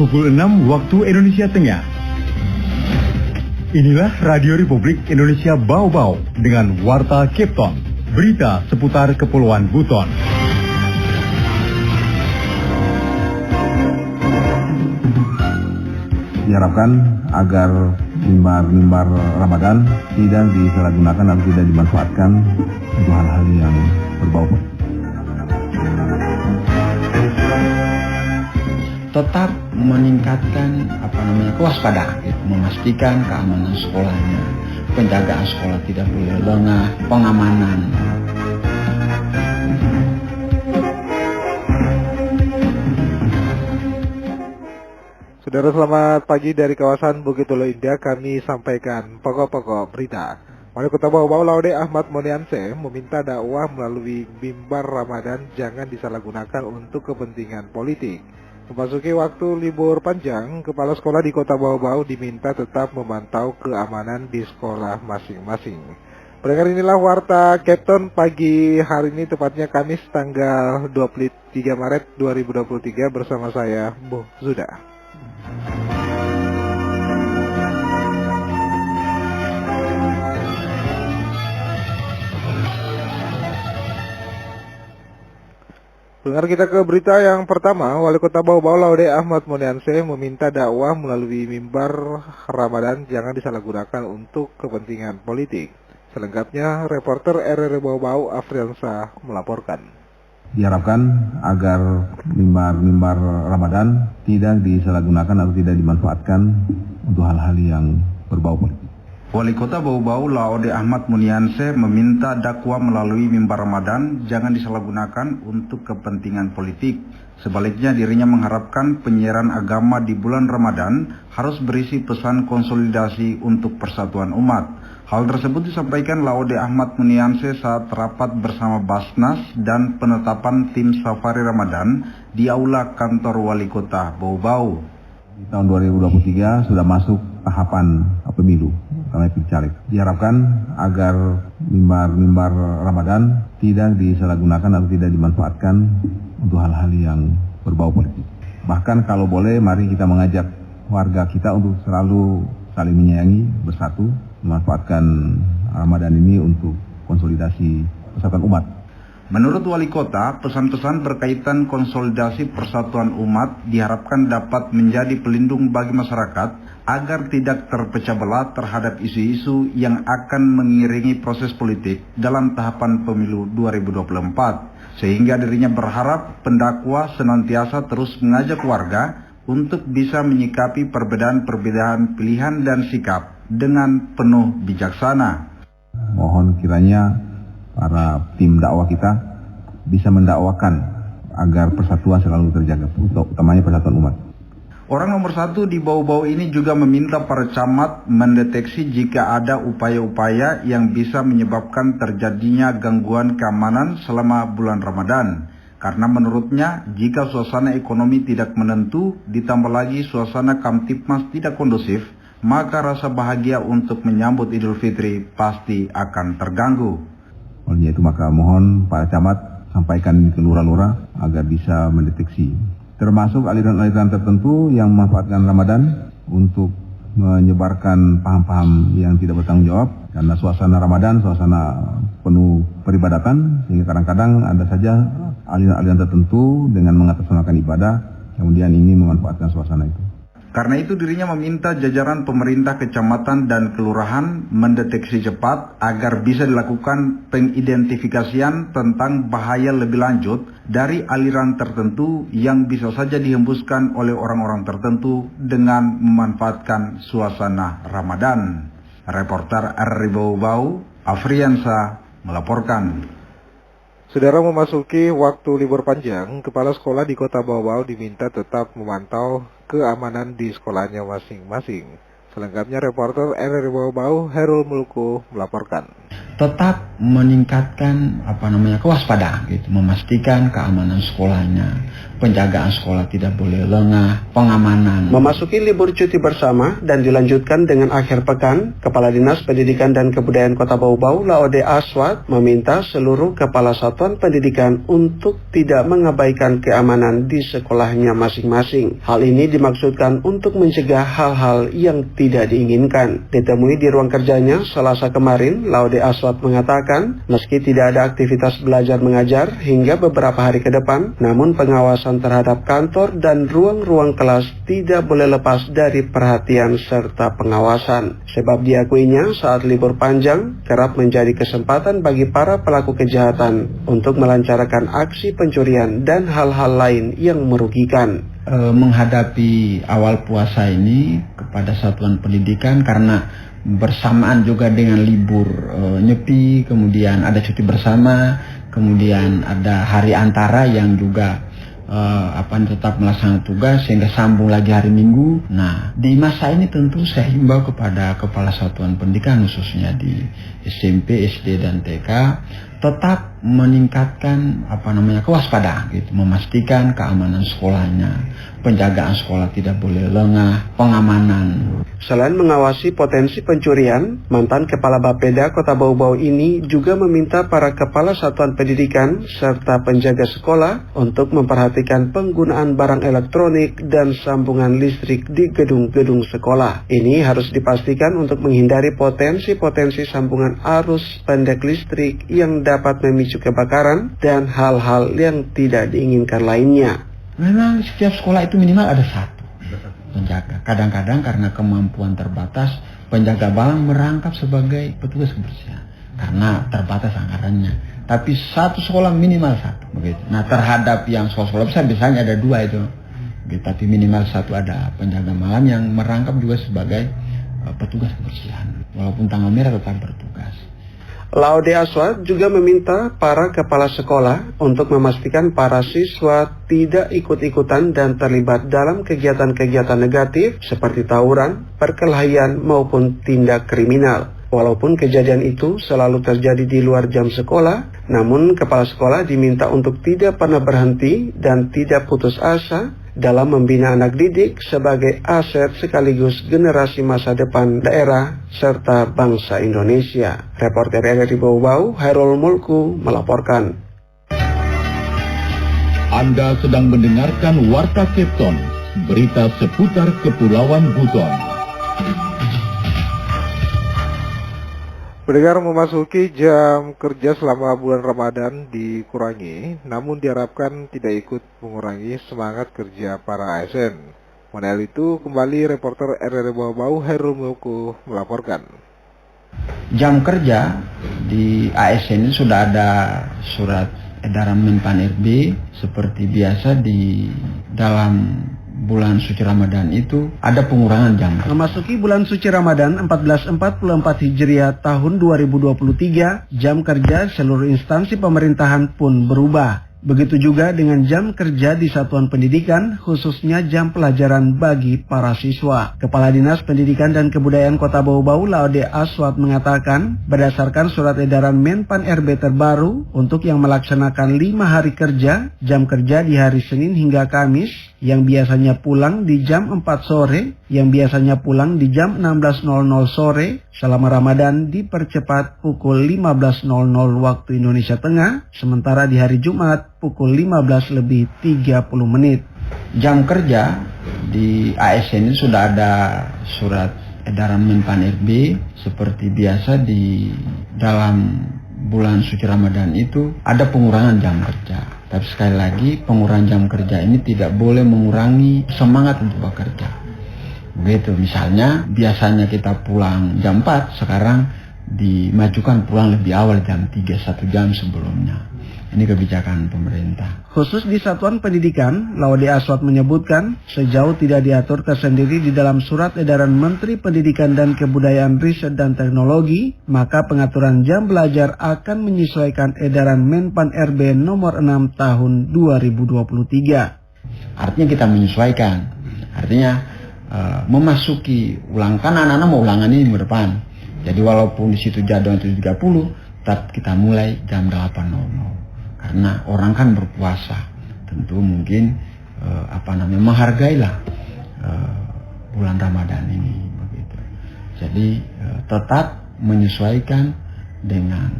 pukul 6 waktu Indonesia Tengah. Inilah Radio Republik Indonesia Bau-Bau dengan Warta Kepton, berita seputar Kepulauan Buton. Diharapkan agar mimbar Ramadan tidak disalahgunakan atau tidak dimanfaatkan untuk hal-hal yang berbau. Tetap meningkatkan kewaspadaan, memastikan keamanan sekolahnya, penjagaan sekolah tidak boleh lengah, pengamanan. Saudara, selamat pagi dari kawasan Bukit Ulu Indah. Kami sampaikan pokok-pokok berita. Wali Kota Bau-Bau Laude Ahmad Monianse meminta dakwah melalui mimbar Ramadan jangan disalahgunakan untuk kepentingan politik. Memasuki waktu libur panjang, kepala sekolah di Kota Bau-Bau diminta tetap memantau keamanan di sekolah masing-masing. Pendengar, inilah Warta Kepton pagi hari ini, tepatnya Kamis tanggal 23 Maret 2023 bersama saya, Bu Zuda. Dengar kita ke berita yang pertama. Wali Kota Bau-Bau Laude Ahmad Monianse meminta dakwah melalui mimbar Ramadan jangan disalahgunakan untuk kepentingan politik. Selengkapnya reporter RRI Bau-Bau Afriansa melaporkan. Diharapkan agar mimbar Ramadan tidak disalahgunakan atau tidak dimanfaatkan untuk hal-hal yang berbau politik. Wali Kota Bau-Bau Laude Ahmad Monianse meminta dakwah melalui mimbar Ramadan jangan disalahgunakan untuk kepentingan politik. Sebaliknya, dirinya mengharapkan penyiaran agama di bulan Ramadan harus berisi pesan konsolidasi untuk persatuan umat. Hal tersebut disampaikan Laude Ahmad Monianse saat rapat bersama Basnas dan penetapan tim safari Ramadan di aula kantor Wali Kota Bau-Bau. Di tahun 2023 sudah masuk tahapan pemilu karena caleg. Diharapkan agar mimbar Ramadan tidak disalahgunakan atau tidak dimanfaatkan untuk hal-hal yang berbau politik. Bahkan kalau boleh, mari kita mengajak warga kita untuk selalu saling menyayangi, bersatu, memanfaatkan Ramadan ini untuk konsolidasi persatuan umat. Menurut Wali Kota, pesan-pesan berkaitan konsolidasi persatuan umat diharapkan dapat menjadi pelindung bagi masyarakat agar tidak terpecah belah terhadap isu-isu yang akan mengiringi proses politik dalam tahapan pemilu 2024. Sehingga dirinya berharap pendakwa senantiasa terus mengajak warga untuk bisa menyikapi perbedaan-perbedaan pilihan dan sikap dengan penuh bijaksana. Mohon kiranya para tim dakwah kita bisa mendakwakan agar persatuan selalu terjaga, utamanya persatuan umat. Orang nomor satu di Bau-Bau ini juga meminta para camat mendeteksi jika ada upaya-upaya yang bisa menyebabkan terjadinya gangguan keamanan selama bulan Ramadan. Karena menurutnya, jika suasana ekonomi tidak menentu, ditambah lagi suasana Kamtipmas tidak kondusif, maka rasa bahagia untuk menyambut Idul Fitri pasti akan terganggu. Oleh itu maka mohon para camat sampaikan ke lurah-lurah agar bisa mendeteksi, termasuk aliran-aliran tertentu yang memanfaatkan Ramadan untuk menyebarkan paham-paham yang tidak bertanggung jawab. Karena suasana Ramadan, suasana penuh peribadatan, sehingga kadang-kadang ada saja aliran-aliran tertentu dengan mengatasnamakan ibadah, kemudian ingin memanfaatkan suasana itu. Karena itu dirinya meminta jajaran pemerintah kecamatan dan kelurahan mendeteksi cepat agar bisa dilakukan pengidentifikasian tentang bahaya lebih lanjut dari aliran tertentu yang bisa saja dihembuskan oleh orang-orang tertentu dengan memanfaatkan suasana Ramadan. Reporter RRI Bau-Bau, Afriansa melaporkan. Saudara, memasuki waktu libur panjang, kepala sekolah di Kota Bau-Bau diminta tetap memantau keamanan di sekolahnya masing-masing. Selengkapnya reporter RRI Bau-Bau Herul Mulku melaporkan. tetap meningkatkan kewaspadaan gitu, memastikan keamanan sekolahnya, penjagaan sekolah tidak boleh lengah, pengamanan. Memasuki libur cuti bersama dan dilanjutkan dengan akhir pekan, Kepala Dinas Pendidikan dan Kebudayaan Kota Bau-Bau Laode Aswad meminta seluruh kepala satuan pendidikan untuk tidak mengabaikan keamanan di sekolahnya masing-masing. Hal ini dimaksudkan untuk mencegah hal-hal yang tidak diinginkan. Ditemui di ruang kerjanya Selasa kemarin, Laode Aswad mengatakan meski tidak ada aktivitas belajar mengajar hingga beberapa hari ke depan, namun pengawasan terhadap kantor dan ruang-ruang kelas tidak boleh lepas dari perhatian serta pengawasan. Sebab diakuinya saat libur panjang kerap menjadi kesempatan bagi para pelaku kejahatan untuk melancarkan aksi pencurian dan hal-hal lain yang merugikan. Menghadapi awal puasa ini kepada satuan pendidikan karena bersamaan juga dengan libur nyepi, kemudian ada cuti bersama, kemudian ada hari antara yang juga tetap melaksanakan tugas sehingga sambung lagi hari Minggu. Nah, di masa ini tentu saya himbau kepada kepala satuan pendidikan khususnya di SMP, SD dan TK tetap meningkatkan kewaspadaan gitu, memastikan keamanan sekolahnya, penjagaan sekolah tidak boleh lengah, pengamanan. Selain mengawasi potensi pencurian, mantan Kepala Bapeda Kota Bau-Bau ini juga meminta para kepala satuan pendidikan serta penjaga sekolah untuk memperhatikan penggunaan barang elektronik dan sambungan listrik di gedung-gedung sekolah. Ini harus dipastikan untuk menghindari potensi-potensi sambungan arus pendek listrik yang dapat memicu kebakaran dan hal-hal yang tidak diinginkan lainnya. Memang setiap sekolah itu minimal ada satu penjaga. Kadang-kadang karena kemampuan terbatas, penjaga barang merangkap sebagai petugas kebersihan karena terbatas anggarannya. Tapi satu sekolah minimal satu begitu. Nah, terhadap yang sekolah besar biasanya ada dua itu. Gitu. Tapi minimal satu ada penjaga malam yang merangkap juga sebagai petugas kebersihan. Walaupun tanggal merah tetap bertugas. Laode Aswad juga meminta para kepala sekolah untuk memastikan para siswa tidak ikut-ikutan dan terlibat dalam kegiatan-kegiatan negatif seperti tawuran, perkelahian maupun tindak kriminal. Walaupun kejadian itu selalu terjadi di luar jam sekolah, namun kepala sekolah diminta untuk tidak pernah berhenti dan tidak putus asa dalam membina anak didik sebagai aset sekaligus generasi masa depan daerah serta bangsa Indonesia. Reporter RRI Bau-Bau, Hairul Mulku melaporkan. Anda sedang mendengarkan Warta Kepton, berita seputar Kepulauan Buton. Pendengar, memasuki jam kerja selama bulan Ramadan dikurangi, namun diharapkan tidak ikut mengurangi semangat kerja para ASN. Mengenai itu, kembali reporter RRI Bau-Bau Hairul Mulku melaporkan. Jam kerja di ASN ini sudah ada surat edaran Menpan RB seperti biasa di dalam bulan suci Ramadan itu ada pengurangan jam. Memasuki bulan suci Ramadan 1444 Hijriah tahun 2023, jam kerja seluruh instansi pemerintahan pun berubah. Begitu juga dengan jam kerja di satuan pendidikan, khususnya jam pelajaran bagi para siswa. Kepala Dinas Pendidikan dan Kebudayaan Kota Bau-Bau Laode Aswad mengatakan, berdasarkan surat edaran Menpan RB terbaru, untuk yang melaksanakan 5 hari kerja, jam kerja di hari Senin hingga Kamis, yang biasanya pulang di jam 4 sore, yang biasanya pulang di jam 16.00 sore, selama Ramadan dipercepat pukul 15.00 waktu Indonesia Tengah, sementara di hari Jumat pukul 15:30. Jam kerja di ASN ini sudah ada surat edaran Menpan RB seperti biasa di dalam bulan suci Ramadan itu ada pengurangan jam kerja. Tapi sekali lagi pengurangan jam kerja ini tidak boleh mengurangi semangat untuk bekerja. Begitu, misalnya biasanya kita pulang jam 4, sekarang dimajukan pulang lebih awal jam 3, 1 jam sebelumnya. Ini kebijakan pemerintah. Khusus di Satuan Pendidikan, Laode Aswad menyebutkan, sejauh tidak diatur tersendiri di dalam surat edaran Menteri Pendidikan dan Kebudayaan Riset dan Teknologi, maka pengaturan jam belajar akan menyesuaikan edaran Menpan RB nomor 6 tahun 2023. Artinya kita menyesuaikan. Artinya memasuki ulang, kan anak-anak mau ulangan ini minggu depan. Jadi walaupun di situ jadwal 7.30, tetap kita mulai jam 8.00 karena orang kan berpuasa, tentu mungkin menghargailah bulan Ramadan ini begitu. Jadi tetap menyesuaikan dengan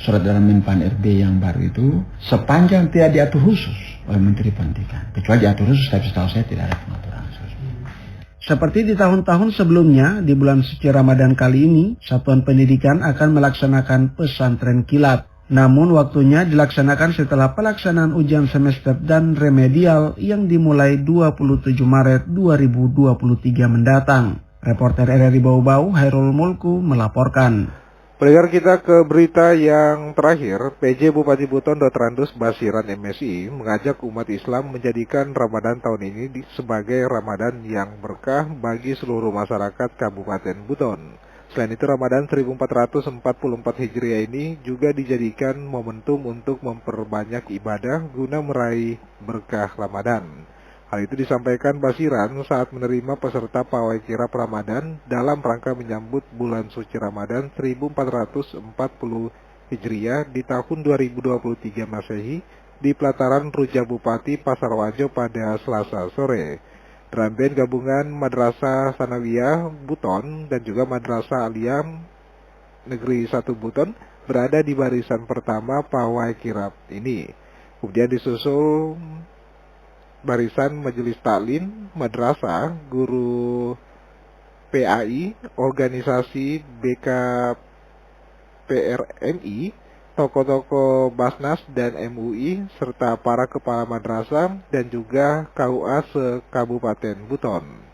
surat dalam Menpan RB yang baru itu, sepanjang tidak diatur khusus oleh Menteri Pendidikan. Kecuali diatur khusus, tapi setahu saya tidak ada pengaturan khusus. Seperti di tahun-tahun sebelumnya, di bulan suci Ramadan kali ini, Satuan Pendidikan akan melaksanakan pesantren kilat. Namun waktunya dilaksanakan setelah pelaksanaan ujian semester dan remedial yang dimulai 27 Maret 2023 mendatang. Reporter RRI Bau-Bau, Hairul Mulku melaporkan. Pendengar kita ke berita yang terakhir, PJ Bupati Buton Dr. Andus Basiran MSI mengajak umat Islam menjadikan Ramadan tahun ini sebagai Ramadan yang berkah bagi seluruh masyarakat Kabupaten Buton. Selain itu, Ramadan 1444 Hijriah ini juga dijadikan momentum untuk memperbanyak ibadah guna meraih berkah Ramadan. Hal itu disampaikan Basiran saat menerima peserta pawai kirap Ramadan dalam rangka menyambut bulan suci Ramadan 1440 Hijriah di tahun 2023 Masehi di pelataran Ruja Bupati Pasarwajo pada Selasa sore. Rangkaian gabungan Madrasah Sanawiyah Buton dan juga Madrasah Aliyah Negeri 1 Buton berada di barisan pertama pawai kirap ini. Kemudian disusul barisan Majelis Taklim, Madrasah, Guru PAI, Organisasi BKPRMI, tokoh-tokoh Basnas dan MUI, serta para kepala madrasah dan juga KUA se-Kabupaten Buton.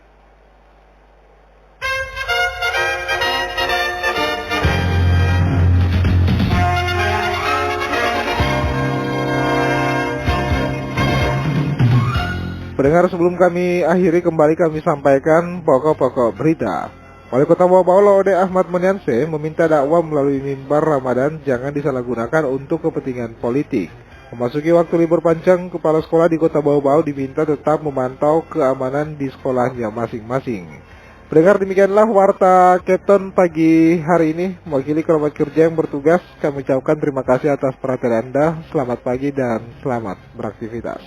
Pendengar, sebelum kami akhiri, kembali kami sampaikan pokok-pokok berita. Wali Kota Bau-Bau Laode Ahmad Monianse meminta dakwah melalui mimbar Ramadan jangan disalahgunakan untuk kepentingan politik. Memasuki waktu libur panjang, kepala sekolah di Kota Bau-Bau diminta tetap memantau keamanan di sekolahnya masing-masing. Pendengar, demikianlah Warta Kepton pagi hari ini. Mewakili kerabat kerja yang bertugas, kami ucapkan terima kasih atas perhatian Anda. Selamat pagi dan selamat beraktivitas.